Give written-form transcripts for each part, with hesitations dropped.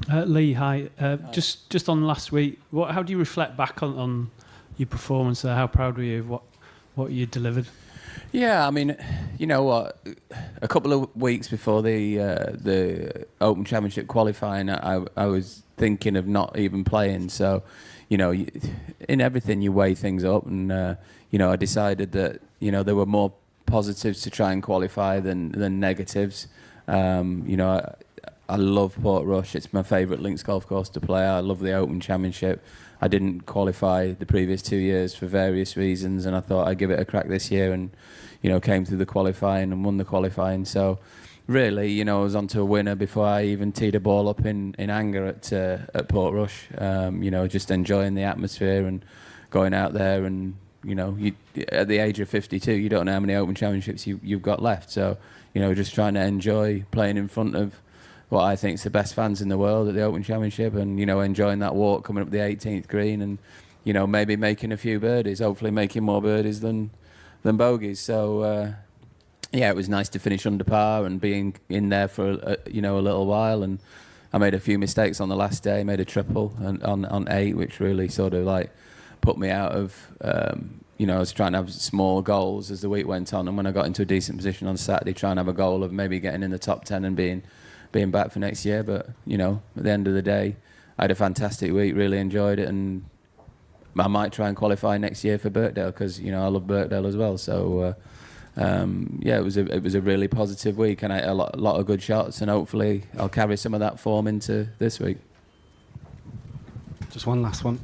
Lee, hi. Just on last week, how do you reflect back on your performance there? How proud were you of what you delivered? Yeah, I mean, you know what? A couple of weeks before the Open Championship qualifying, I was thinking of not even playing. So, in everything you weigh things up, and I decided that there were more positives to try and qualify than negatives. I love Portrush. It's my favourite links golf course to play. I love the Open Championship. I didn't qualify the previous 2 years for various reasons, and I thought I'd give it a crack this year, and came through the qualifying and won the qualifying. So really, I was onto a winner before I even teed a ball up in anger at Portrush. Just enjoying the atmosphere and going out there, and at the age of 52, you don't know how many Open Championships you've got left. So just trying to enjoy playing in front of what I think is the best fans in the world at the Open Championship, and enjoying that walk coming up the 18th green, and maybe making a few birdies, hopefully making more birdies than bogeys. So it was nice to finish under par and being in there for a little while. And I made a few mistakes on the last day, made a triple on 8, which really sort of like put me out of I was trying to have small goals as the week went on, and when I got into a decent position on Saturday, trying to have a goal of maybe getting in the top 10 and being back for next year. But at the end of the day, I had a fantastic week, really enjoyed it, and I might try and qualify next year for Birkdale, because I love Birkdale as well. So it was a really positive week, and I had a lot of good shots, and hopefully I'll carry some of that form into this week. Just one last one.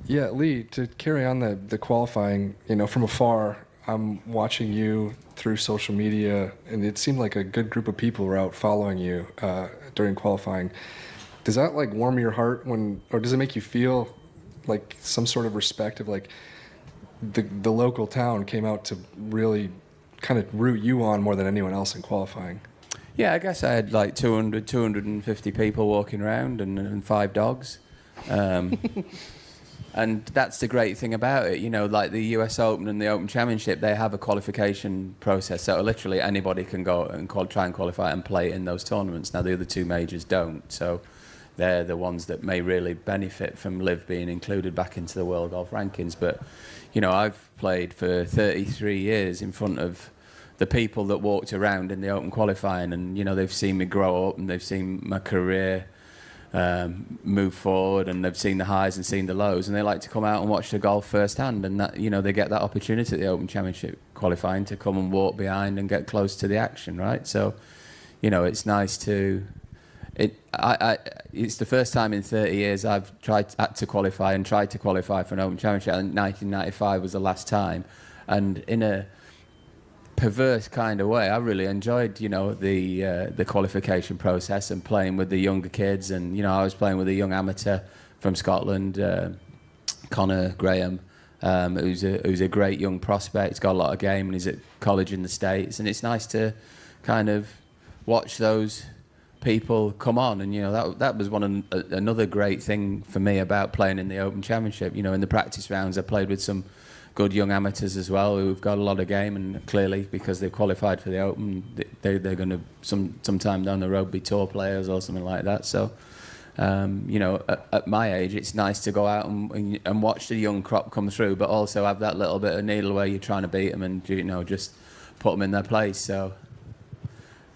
Yeah, Lee, to carry on the qualifying, from afar, I'm watching you through social media, and it seemed like a good group of people were out following you during qualifying. Does that warm your heart or does it make you feel like some sort of respect of the local town came out to really kind of root you on more than anyone else in qualifying? Yeah, I guess I had 250 people walking around and 5 dogs. And that's the great thing about it, like the US Open and the Open Championship, they have a qualification process. So literally anybody can go and try and qualify and play in those tournaments. Now the other 2 majors don't. So they're the ones that may really benefit from LIV being included back into the World Golf Rankings. But, I've played for 33 years in front of the people that walked around in the Open qualifying, and, they've seen me grow up, and they've seen my career move forward, and they've seen the highs and seen the lows, and they like to come out and watch the golf firsthand, and that they get that opportunity at the Open Championship qualifying to come and walk behind and get close to the action, right? So, it's nice to. It's the first time in 30 years I've tried to qualify for an Open Championship. And 1995 was the last time, and in a perverse kind of way, I really enjoyed, the qualification process and playing with the younger kids. And I was playing with a young amateur from Scotland, Connor Graham, who's a great young prospect. He's got a lot of game, and he's at college in the States. And it's nice to kind of watch those people come on, and that was another great thing for me about playing in the Open Championship. In the practice rounds, I played with some good young amateurs as well who've got a lot of game, and clearly because they've qualified for the Open, they're going to sometime down the road be tour players or something like that. So at my age, it's nice to go out and watch the young crop come through, but also have that little bit of needle where you're trying to beat them and just put them in their place. So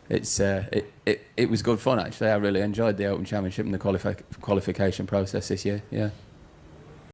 it was good fun, actually. I really enjoyed the Open Championship and the qualification process this year. Yeah.